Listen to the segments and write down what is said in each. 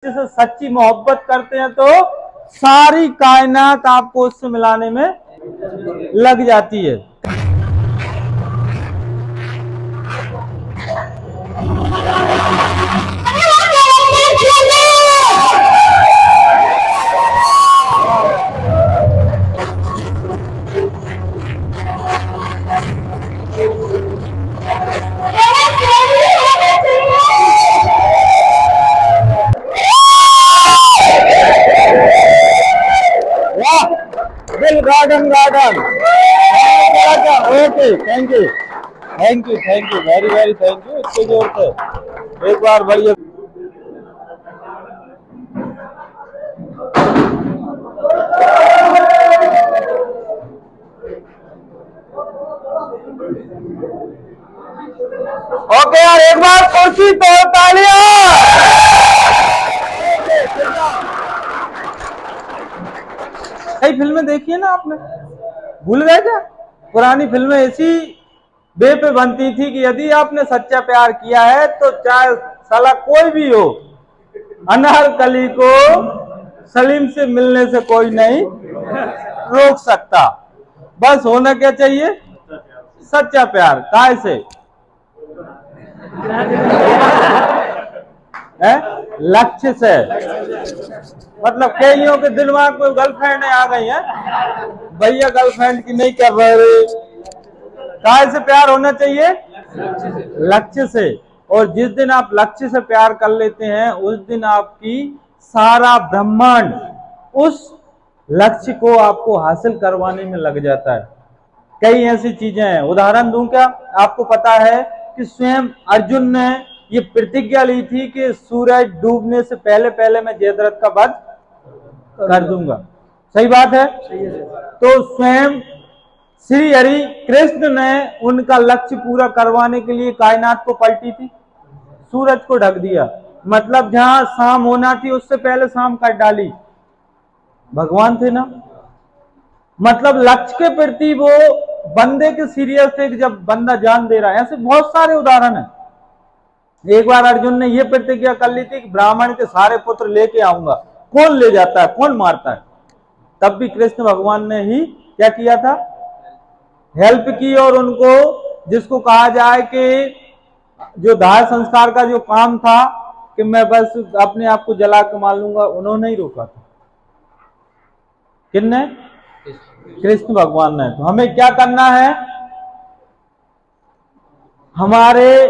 से सच्ची मोहब्बत करते हैं तो सारी कायनात आपको उससे मिलाने में लग जाती है। Bill garden okay, thank you very very thank you. इसके जोर से एक बार बढ़िया। ओके यार, एक बार कुर्सी तो तालियां। कई फिल्में देखी है ना आपने, भूल गए क्या? पुरानी फिल्में ऐसी बे पे बनती थी कि यदि आपने सच्चा प्यार किया है तो चाहे साला कोई भी हो, अनारकली को सलीम से मिलने से कोई नहीं रोक सकता। बस होना क्या चाहिए? सच्चा प्यार। काय से है? लक्ष्य से। मतलब कईयों के दिमाग में गर्लफ्रेंड आ गई है, भैया गर्लफ्रेंड की नहीं कर रहे। काय से प्यार होना चाहिए? लक्ष्य से। और जिस दिन आप लक्ष्य से प्यार कर लेते हैं उस दिन आपकी सारा ब्रह्मांड उस लक्ष्य को आपको हासिल करवाने में लग जाता है। कई ऐसी चीजें हैं, उदाहरण दूं क्या? आपको पता है कि स्वयं अर्जुन ने ये प्रतिज्ञा ली थी कि सूरज डूबने से पहले पहले मैं जयद्रथ का वध कर दूंगा। सही बात है? तो स्वयं श्री हरि कृष्ण ने उनका लक्ष्य पूरा करवाने के लिए कायनात को पलटी थी, सूरज को ढक दिया। मतलब जहां शाम होना थी उससे पहले शाम कर डाली। भगवान थे ना। मतलब लक्ष्य के प्रति वो बंदे के सीरियस थे कि जब बंदा जान दे रहा है। ऐसे बहुत सारे उदाहरण हैं। एक बार अर्जुन ने यह प्रतिज्ञा कर ली थी कि ब्राह्मण के सारे पुत्र लेके आऊंगा। कौन ले जाता है, कौन मारता है? तब भी कृष्ण भगवान ने ही क्या किया था? हेल्प की। और उनको, जिसको कहा जाए कि जो दाह संस्कार का जो काम था कि मैं बस अपने आप को जला के मार लूंगा, उन्होंने ही रोका था। किसने? कृष्ण भगवान ने। तो हमें क्या करना है? हमारे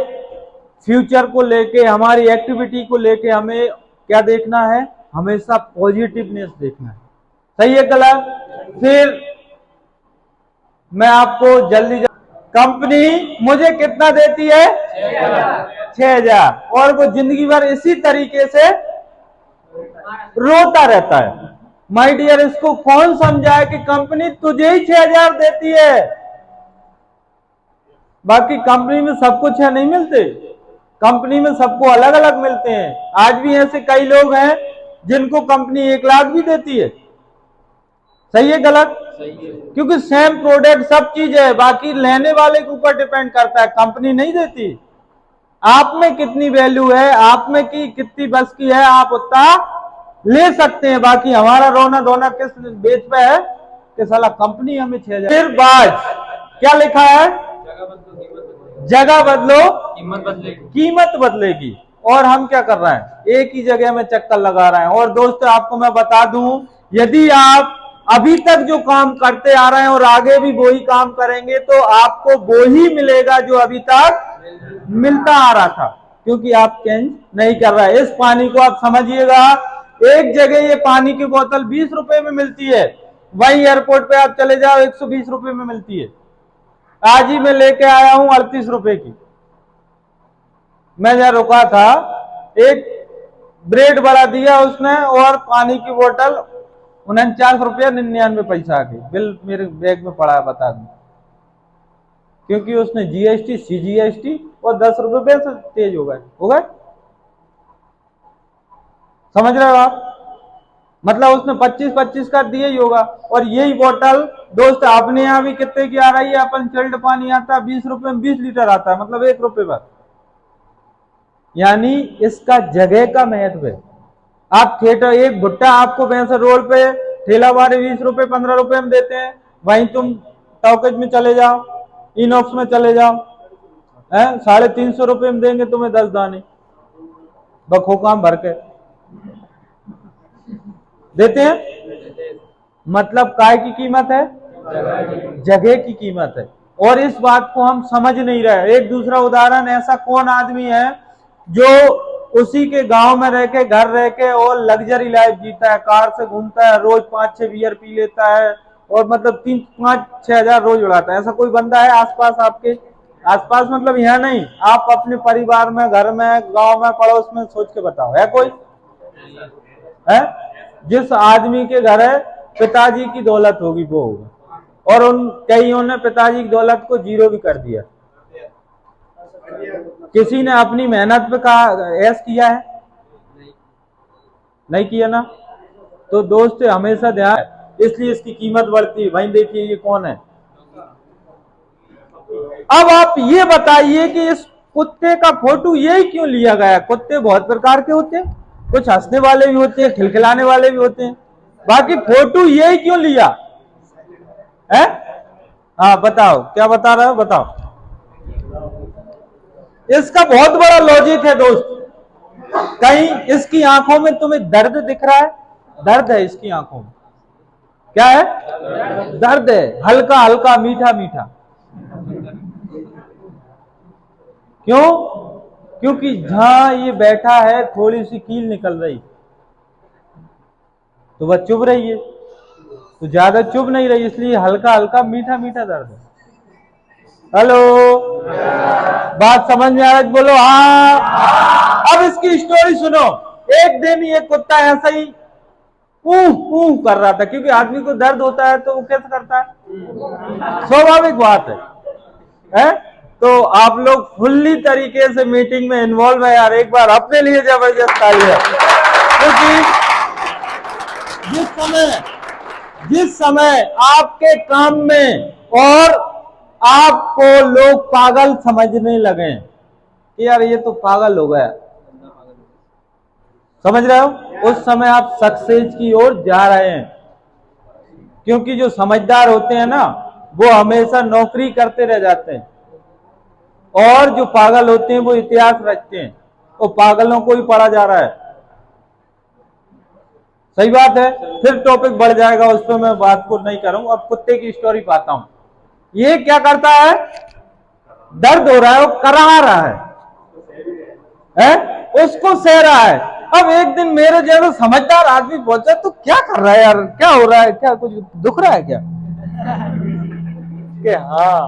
फ्यूचर को लेके, हमारी एक्टिविटी को लेके हमें क्या देखना है? हमेशा पॉजिटिवनेस देखना है। सही है गलत? फिर मैं आपको जल्दी कंपनी मुझे कितना देती है? 6,000। और वो जिंदगी भर इसी तरीके से रोता रहता है। माय डियर, इसको कौन समझाए कि कंपनी तुझे ही 6,000 देती है, बाकी कंपनी में सब कुछ है नहीं मिलते। कंपनी में सबको अलग अलग मिलते हैं। आज भी ऐसे कई लोग हैं जिनको कंपनी 1,00,000 भी देती है। सही है गलत? सही है। क्योंकि सेम प्रोडक्ट सब चीज है, बाकी लेने वाले के ऊपर डिपेंड करता है, कंपनी नहीं देती। आप में कितनी वैल्यू है, आप में की कितनी बस की है, आप उतना ले सकते हैं। बाकी हमारा रोना धोना किस बेच पे है कि साला कंपनी हमें 6,000। फिर बाज क्या लिखा है? जगह बदलो कीमत बदलेगी। और हम क्या कर रहे हैं? एक ही जगह में चक्कर लगा रहे हैं। और दोस्तों आपको मैं बता दूं, यदि आप अभी तक जो काम करते आ रहे हैं और आगे भी वही काम करेंगे तो आपको वो ही मिलेगा जो अभी तक मिलता आ रहा था, क्योंकि आप चेंज नहीं कर रहे हैं। इस पानी को आप समझिएगा, एक जगह ये पानी की बोतल 20 रुपए में मिलती है, वही एयरपोर्ट पे आप चले जाओ 120 रुपए में मिलती है। आज ही मैं लेके आया हूं 38 रुपए की। मैं जहां रुका था एक ब्रेड बड़ा दिया उसने और पानी की बोतल 49 रुपया 99 पैसा आ गई। बिल मेरे बैग में पड़ा है, बता दूं। क्योंकि उसने जीएसटी, सीजीएसटी और 10 रुपए से तेज हो गए। समझ रहे हो आप? मतलब उसने 25-25 का दिए ही होगा। और यही बोतल दोस्त अपने यहाँ भी कितने की आ रही है? अपन चिल्ड पानी आता है 20 रुपए में 20 लीटर आता है, मतलब 1 रुपए पर। यानी इसका जगह का महत्व है। आप थिएटर, एक भुट्टा आपको वैसे रोड पे ठेला वाले 20 रुपए 15 रुपए में देते हैं, वहीं तुम टॉकेज में चले जाओ, इनॉक्स में चले जाओ, 350 रुपए में देंगे तुम्हें 10 दाने बखो काम भर के देते हैं। मतलब काय की कीमत है, जगह की कीमत है। और इस बात को हम समझ नहीं रहे। एक दूसरा उदाहरण, ऐसा कौन आदमी है जो उसी के गांव में रह के, घर रह के और लग्जरी लाइफ जीता है, कार से घूमता है, रोज 5-6 बियर पी लेता है और मतलब 3-5-6 हजार रोज उड़ाता है। ऐसा कोई बंदा है आसपास? आपके आसपास मतलब यहाँ नहीं, आप अपने परिवार में, घर में, गांव में, पड़ोस में सोच के बताओ, है कोई? है? जिस आदमी के घर है पिताजी की दौलत होगी वो होगा, और उन कईयों ने पिताजी की दौलत को जीरो भी कर दिया। किसी ने अपनी मेहनत पे ऐश किया है? नहीं किया ना। तो दोस्त हमेशा ध्यान, इसलिए इसकी कीमत बढ़ती है। भाई देखिए ये कौन है। अब आप ये बताइए कि इस कुत्ते का फोटो यही क्यों लिया गया? कुत्ते बहुत प्रकार के होते हैं, कुछ हंसने वाले भी होते हैं, खिलखिलाने वाले भी होते हैं, बाकी फोटो यही क्यों लिया है? हाँ बताओ, क्या बता रहे हो, बताओ। इसका बहुत बड़ा लॉजिक है दोस्त। कहीं इसकी आंखों में तुम्हें दर्द दिख रहा है? दर्द है इसकी आंखों में। क्या है? दर्द है, हल्का हल्का, मीठा मीठा। क्यों? क्योंकि जहां ये बैठा है थोड़ी सी कील निकल रही, तो वह चुभ रही है, तो ज्यादा चुभ नहीं रही, इसलिए हल्का हल्का मीठा मीठा दर्द है। हेलो, बात समझ में आ रहा है? बोलो हाँ। अब इसकी स्टोरी सुनो। एक दिन ये कुत्ता ऐसा ही कर रहा था, क्योंकि आदमी को दर्द होता है तो वो कैसे करता है, स्वाभाविक बात है? तो आप लोग फुल्ली तरीके से मीटिंग में इन्वॉल्व है यार, एक बार अपने लिए जबरदस्त तालियां। क्योंकि जिस समय आपके काम में और आपको लोग पागल समझने लगे कि यार ये तो पागल हो गया, समझ रहे हो, उस समय आप सक्सेस की ओर जा रहे हैं। क्योंकि जो समझदार होते हैं ना, वो हमेशा नौकरी करते रह जाते हैं, और जो पागल होते हैं वो इतिहास रचते हैं। वो पागलों को ही पढ़ा जा रहा है। सही बात है। फिर टॉपिक बढ़ जाएगा, उस पर मैं बात को नहीं करूंगा। अब कुत्ते की स्टोरी पाता हूं। ये क्या करता है? दर्द हो रहा है, वो करा रहा है? उसको सह रहा है। अब एक दिन मेरे जैसा समझदार आदमी पहुंचा, तो क्या कर रहा है यार, क्या हो रहा है, क्या कुछ दुख रहा है क्या? कि हाँ,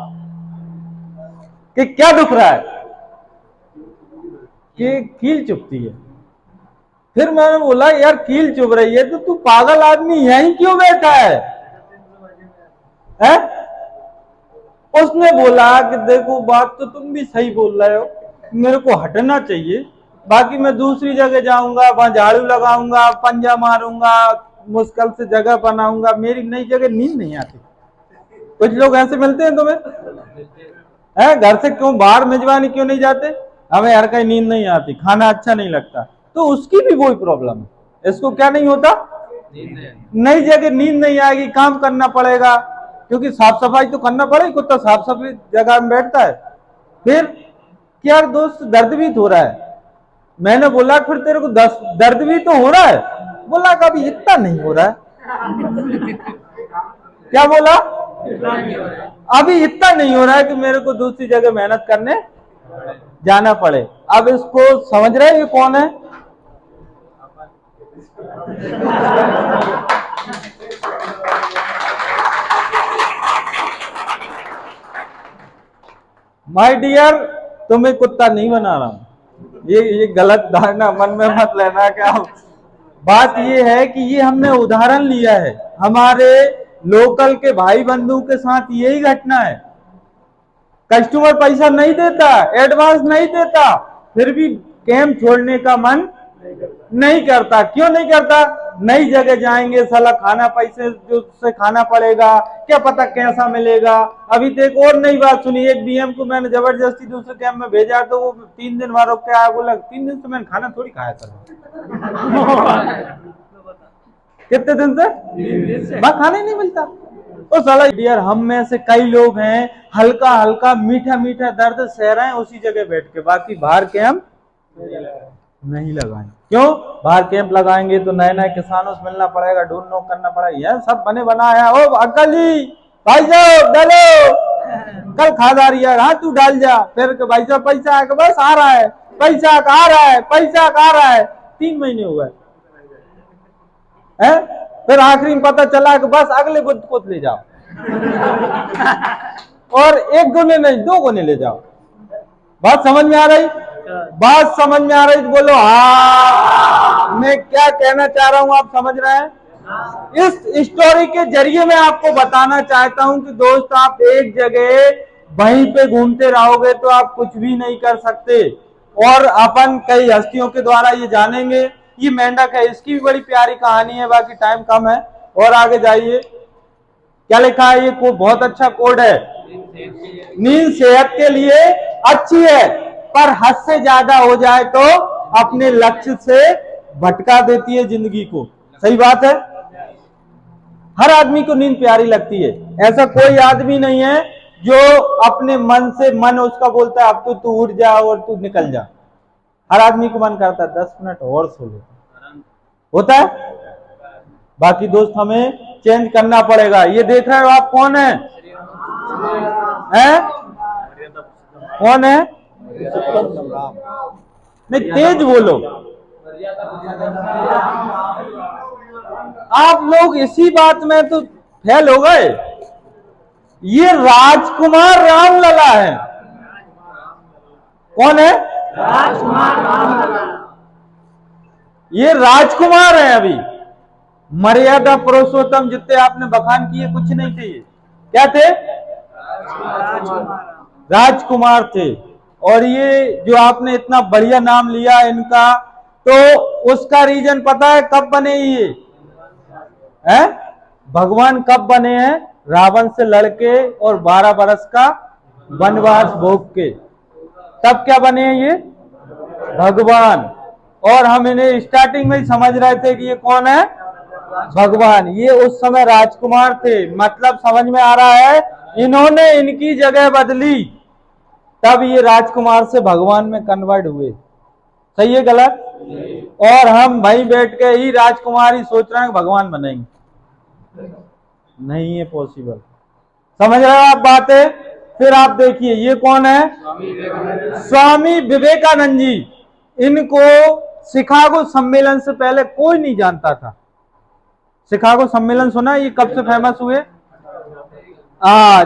कि क्या दुख रहा है? कि कील चुभती है। फिर मैंने बोला यार कील चुभ रही है तो तू पागल आदमी यहीं क्यों बैठा है? उसने बोला कि देखो बात तो तुम भी सही बोल रहे हो, मेरे को हटना चाहिए, बाकी मैं दूसरी जगह जाऊंगा, वहां झाड़ू लगाऊंगा, पंजा मारूंगा, मुश्किल से जगह बनाऊंगा, मेरी नई जगह नींद नहीं आती। कुछ लोग ऐसे मिलते हैं तुम्हें? घर से क्यों बाहर मेजबानी क्यों नहीं जाते? हमें यार कहीं नींद नहीं आती, खाना अच्छा नहीं लगता। तो उसकी भी वही प्रॉब्लम है। इसको क्या नहीं होता? नई जगह नींद नहीं आएगी, काम करना पड़ेगा, क्योंकि साफ सफाई तो करना पड़ेगी। कुत्ता साफ सफाई जगह में बैठता है। फिर क्या दोस्त दर्द भी तो हो रहा है? मैंने बोला फिर तेरे को दर्द भी तो हो रहा है? बोला कभी इतना नहीं हो रहा है। क्या बोला? अभी इतना नहीं हो रहा है कि मेरे को दूसरी जगह मेहनत करने जाना पड़े। अब इसको समझ रहे ये कौन है? माय डियर, तुम्हें कुत्ता नहीं बना रहा हूं, ये गलत धारणा मन में मत लेना। क्या बात ये है कि ये हमने उदाहरण लिया है, हमारे लोकल के भाई बंधु के साथ यही घटना है। कस्टमर पैसा नहीं देता, एडवांस नहीं देता, फिर भी कैंप छोड़ने का मन नहीं करता। क्यों नहीं करता? नई जगह जाएंगे, साला खाना पैसे जो से खाना पड़ेगा, क्या पता कैसा मिलेगा। अभी तो एक और नई बात सुनी, एक बीएम को मैंने जबरदस्ती दूसरे कैंप में भेजा तो वो 3 दिन वहां रुक के आया, बोला 3 दिन से मैंने खाना थोड़ी खाया था। कितने दिन से वहां खाना ही नहीं मिलता। तो साला डियर, हम में से कई लोग हैं हल्का हल्का मीठा मीठा दर्द सह रहे हैं उसी जगह बैठ के, बाकी बाहर कैंप नहीं लगाएं। क्यों? बाहर कैंप लगाएंगे तो नए नए किसानों से मिलना पड़ेगा, ढूंढ नोक करना पड़ेगा, यह सब बने बनाया। ओ अंकल जी, भाई साहब डालो, कल खाद आ रही है, हाँ तू डाल जा। फिर भाई साहब पैसा है, बस आ रहा है, पैसा आ रहा है, पैसा आ रहा है, 3 महीने हो गए है। फिर आखिरी में पता चला कि बस अगले बुध को ले जाओ और 1 गुने नहीं 2 गुने ले जाओ। बात समझ में आ रही? बात समझ में आ रही तो बोलो हाँ। मैं क्या कहना चाह रहा हूं आप समझ रहे हैं? इस स्टोरी के जरिए मैं आपको बताना चाहता हूं कि दोस्त, आप एक जगह वहीं पे घूमते रहोगे तो आप कुछ भी नहीं कर सकते। और अपन कई हस्तियों के द्वारा ये जानेंगे। ये मेंढक है, इसकी भी बड़ी प्यारी कहानी है, बाकी टाइम कम है। और आगे जाइए, क्या लिखा है? ये बहुत अच्छा कोड है। नींद सेहत के लिए अच्छी है, पर हद से ज्यादा हो जाए तो अपने लक्ष्य से भटका देती है जिंदगी को। सही बात है। हर आदमी को नींद प्यारी लगती है, ऐसा कोई आदमी नहीं है जो अपने मन से, मन उसका बोलता है अब तो तू उठ जा और तू निकल जा। हर आदमी को मन करता है 10 मिनट और सो ले, होता है। बाकी दोस्त हमें चेंज करना पड़ेगा। ये देख रहे हो आप कौन है? कौन है? नहीं, तेज बोलो। आप लोग इसी बात में तो फेल हो गए। ये राजकुमार रामलला है। कौन है? राजकुमार रामलला। ये राजकुमार है। अभी मर्यादा पुरुषोत्तम जितने आपने बखान किए कुछ नहीं थे। क्या थे? राजकुमार थे। और ये जो आपने इतना बढ़िया नाम लिया इनका, तो उसका रीजन पता है कब बने ये? है? भगवान कब बने हैं? रावण से लड़के और 12 बरस का वनवास भोग के, तब क्या बने हैं ये? भगवान। और हम इन्हें स्टार्टिंग में ही समझ रहे थे कि ये कौन है? भगवान। ये उस समय राजकुमार थे। मतलब समझ में आ रहा है, इन्होंने इनकी जगह बदली, तब ये राजकुमार से भगवान में कन्वर्ट हुए। सही है गलत? और हम वहीं बैठ के ही राजकुमारी सोच रहे हैं भगवान बनेंगे। नहीं है पॉसिबल। समझ रहे हो आप बातें? फिर आप देखिए ये कौन है? स्वामी विवेकानंद जी। इनको शिकागो सम्मेलन से पहले कोई नहीं जानता था। शिकागो सम्मेलन सुना? ये कब से फेमस हुए?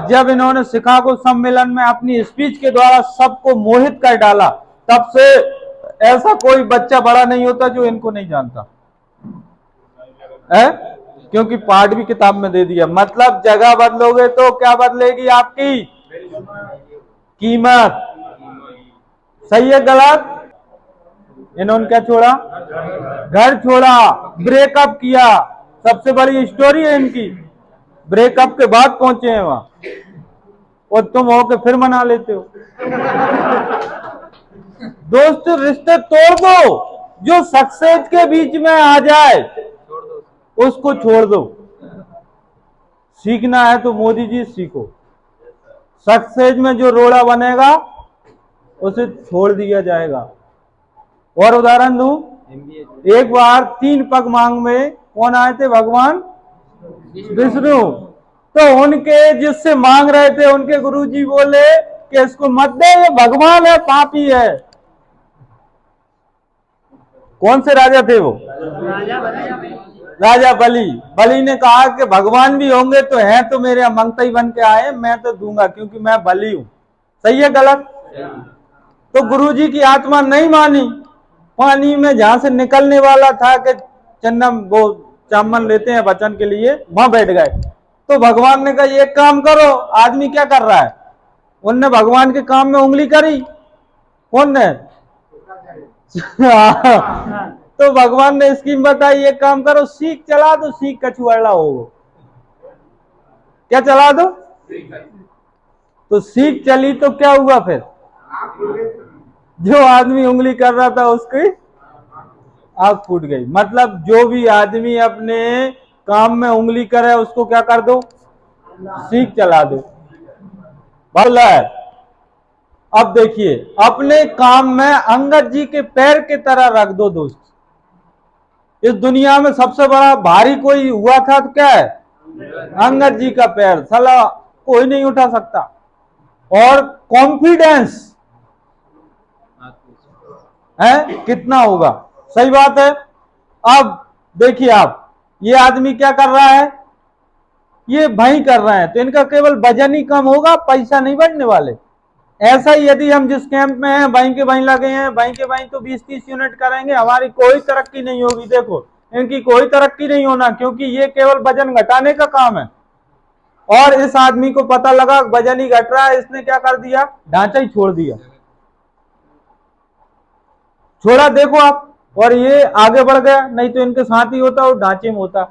जब इन्होंने शिकागो सम्मेलन में अपनी स्पीच के द्वारा सबको मोहित कर डाला, तब से ऐसा कोई बच्चा बड़ा नहीं होता जो इनको नहीं जानता है। क्योंकि पाठ भी किताब में दे दिया। मतलब जगह बदलोगे तो क्या बदलेगी? आपकी कीमत। सही है गलत? इन्होंने क्या छोड़ा? घर छोड़ा, ब्रेकअप किया। सबसे बड़ी स्टोरी है इनकी। ब्रेकअप के बाद पहुंचे हैं वहां, और तुम हो के फिर मना लेते हो। दोस्त, रिश्ते तोड़ दो। जो सक्सेस के बीच में आ जाए उसको छोड़ दो। सीखना है तो मोदी जी सीखो। सक्सेस में जो रोड़ा बनेगा उसे छोड़ दिया जाएगा। और उदाहरण दूं, एक बार 3 पग मांग में कौन आए थे? भगवान विष्णु। तो उनके जिससे मांग रहे थे उनके गुरुजी बोले कि इसको मत दे, ये भगवान है, पापी है। कौन से राजा थे वो? राजा बलि। बलि ने कहा कि भगवान भी होंगे तो हैं तो मेरे मंगता बन के आए, मैं तो दूंगा क्योंकि मैं बलि हूं। सही है गलत? तो गुरुजी की आत्मा नहीं मानी। पानी में जहां से निकलने वाला था कि चन्नम वो चामन लेते हैं वचन के लिए, वहां बैठ गए। तो भगवान ने कहा एक काम करो, आदमी क्या कर रहा है? उनने भगवान के काम में उंगली करी। कौन ने? तो भगवान ने स्कीम बताई, एक काम करो, सीख चला दो, सीख कछुआड़ा हो। क्या चला दो? तो सीख चली तो क्या हुआ फिर? जो आदमी उंगली कर रहा था उसकी आंख फूट गई। मतलब जो भी आदमी अपने काम में उंगली करे उसको क्या कर दो? सीख चला दो। बोला है। अब देखिए, अपने काम में अंगद जी के पैर की तरह रख दो दोस्त। इस दुनिया में सबसे बड़ा भारी कोई हुआ था तो क्या है? अंगद जी का पैर। साला कोई नहीं उठा सकता। और कॉन्फिडेंस है कितना होगा? सही बात है। अब देखिए आप, ये आदमी क्या कर रहा है? ये भाई कर रहे हैं, तो इनका केवल वजन ही कम होगा, पैसा नहीं बढ़ने वाले। ऐसा ही यदि हम जिस कैंप में हैं, भाई के भाई लगे हैं, भाई के भाई तो 20-30 यूनिट करेंगे, हमारी कोई तरक्की नहीं होगी। देखो, इनकी कोई तरक्की नहीं होना, क्योंकि ये केवल वजन घटाने का काम है। और इस आदमी को पता लगा वजन ही घट रहा है, इसने क्या कर दिया? ढांचा ही छोड़ दिया। छोड़ा, देखो आप। और ये आगे बढ़ गया, नहीं तो इनके साथ ही होता और ढांचे में होता।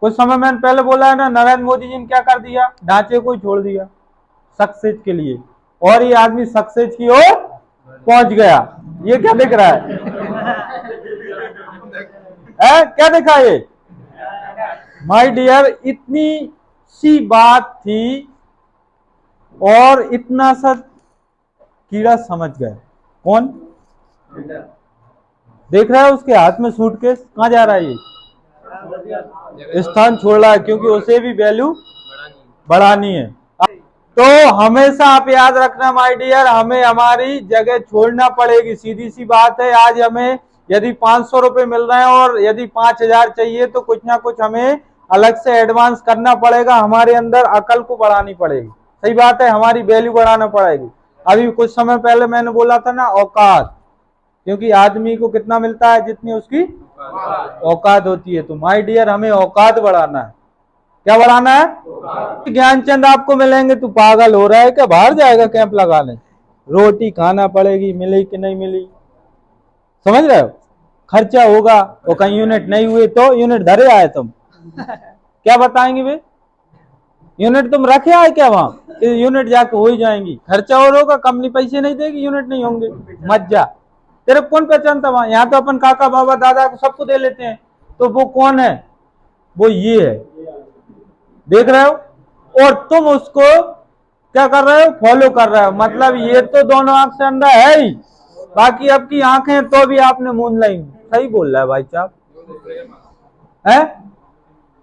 कुछ समय मैंने पहले बोला है ना, नरेंद्र मोदी जी ने क्या कर दिया? ढांचे को ही छोड़ दिया सक्सेस के लिए। और ये आदमी सक्सेस की ओर पहुंच गया। ये क्या दिख रहा है? क्या दिखा ये? माय डियर, इतनी सी बात थी और इतना सा कीड़ा समझ गए। कौन देख रहा है? उसके हाथ में सूटकेस, कहां जा रहा है? ये स्थान छोड़ रहा है, क्योंकि उसे भी वैल्यू बढ़ानी है। तो हमेशा आप याद रखना माय डियर, हमें हमारी जगह छोड़ना पड़ेगी। सीधी सी बात है। आज हमें यदि 500 रुपए मिल रहे हैं और यदि 5000 चाहिए, तो कुछ ना कुछ हमें अलग से एडवांस करना पड़ेगा। हमारे अंदर अकल को बढ़ानी पड़ेगी। सही बात है, हमारी वैल्यू बढ़ाना पड़ेगी। अभी कुछ समय पहले मैंने बोला था ना, औकात, क्योंकि आदमी को कितना मिलता है? जितनी उसकी औकात होती है। तो माय डियर, हमें औकात बढ़ाना है। क्या बढ़ाना है? ज्ञानचंद आपको मिलेंगे तो पागल हो रहा है क्या? बाहर जाएगा कैंप लगाने? रोटी खाना पड़ेगी, मिली कि नहीं मिली, समझ रहे हो? खर्चा होगा, और कहीं यूनिट नहीं हुए तो यूनिट धरे आए तुम क्या बताएंगे वे? यूनिट तुम रखे आए क्या वहां? यूनिट जाके हो ही जाएंगी। खर्चा और होगा, कंपनी पैसे नहीं देगी, यूनिट नहीं होंगे। मत जा। तेरे कौन पहचानता वहां? यहाँ तो अपन काका बाबा दादा को सबको दे लेते हैं। तो वो कौन है? वो ये है, देख रहे हो? और तुम उसको क्या कर रहे हो? फॉलो कर रहे हो। मतलब ये तो दोनों आंख से अंधा है ही, बाकी अब की आंखें तो भी आपने मूंद लाई। सही बोल रहा है भाई साहब, है?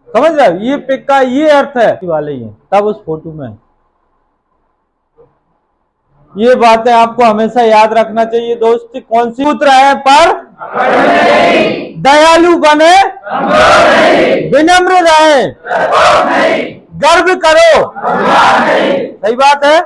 समझ रहे हो? ये पिक का ये अर्थ है वाले ही है, तब उस फोटो में। ये बातें आपको हमेशा याद रखना चाहिए दोस्त। कौन सी पुत्र है पर दयालु बने, विनम्र रहे, गर्व करो। सही बात है।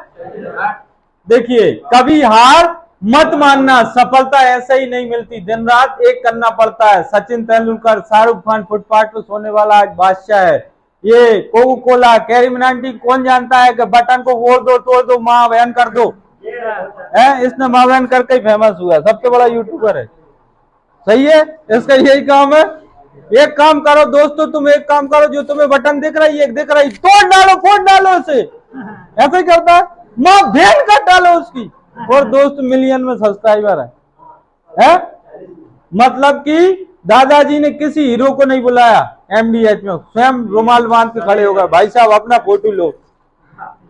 देखिए, कभी हार मत मानना। सफलता ऐसे ही नहीं मिलती, दिन रात एक करना पड़ता है। सचिन तेंदुलकर, शाहरुख खान फुटपाथ पर सोने वाला आज बादशाह है। ये कोको कोला, कैरी मिनाटी, कौन जानता है कि बटन को फोड़ दो, तोड़ दो, माँ बहन कर दो, है? इसने माँ बहन करके ही फेमस हुआ, सबसे बड़ा यूट्यूबर है। सही है, इसका यही काम है। एक काम करो दोस्तों, तुम एक काम करो, जो तुम्हें बटन दिख रही है, एक दिख रही, तोड़ डालो, फोड़ डालो इसे। ऐसे ही करता है, माँ भेड़ कर डालो उसकी। और दोस्त मिलियन में सब्सक्राइबर है? मतलब कि दादाजी ने किसी हीरो को नहीं बुलाया एमडीएच में, स्वयं रुमाल बांध के खड़े हो गए, भाई साहब अपना फोटो लो।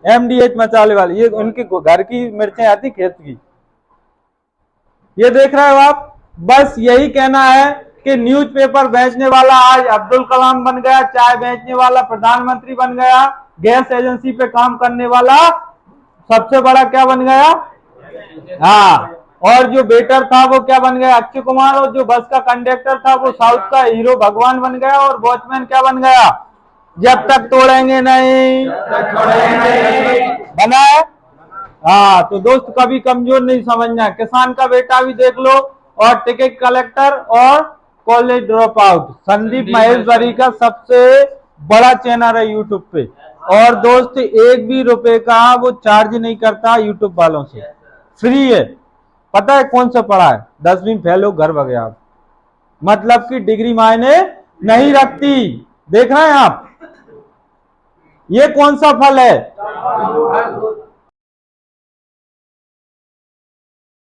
एमडीएच मचाने वाले, ये उनके घर की मिर्चें आती खेत की। ये देख रहे हो आप? बस यही कहना है कि न्यूज़पेपर बेचने वाला आज अब्दुल कलाम बन गया, चाय बेचने वाला प्रधानमंत्री बन गया, गैस एजेंसी पे काम करने वाला सबसे बड़ा क्या बन गया? हाँ। और जो वेटर था वो क्या बन गया? अक्षय कुमार। और जो बस का कंडक्टर था वो साउथ का हीरो भगवान बन गया। और वॉचमैन क्या बन गया? जब तक तोड़ेंगे नहीं बना है। हाँ, तो दोस्त कभी कमजोर नहीं समझना। किसान का बेटा भी देख लो, और टिकट कलेक्टर और college drop out. Sandeep Maheshwari का सबसे बड़ा चैनल है यूट्यूब पे। और दोस्त एक भी रुपए का वो चार्ज नहीं करता यूट्यूब वालों से, फ्री है। पता है कौन सा पढ़ा है? 10वीं फेल हो, घर भगे आप। मतलब कि डिग्री मायने नहीं रखती। देख रहे हैं आप, ये कौन सा फल है?